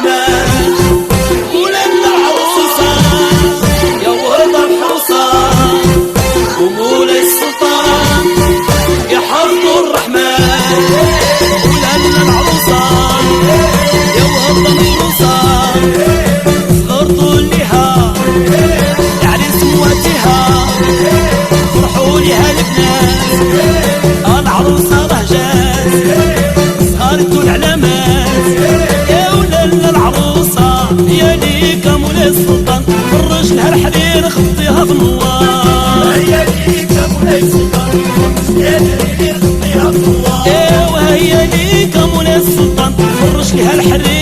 الرحمن مولانا العروسة يا ورد الحصان ومولاي السلطان يا حفظ الرحمن مولانا العروسة يا ورد الحصان صغرتوا ليها يعني سواتها فرحوا ليها البنات العروسة رهجات صغارتوا العلامات يا ولالا العروسة يا ليك مولاي السلطان فرج لها الحرير خطيها بالنوار هيا ليك مولاي السلطان فرج لها الحرير خطيها بالنوار ايوا هيا ليك مولاي السلطان فرج لها الحرير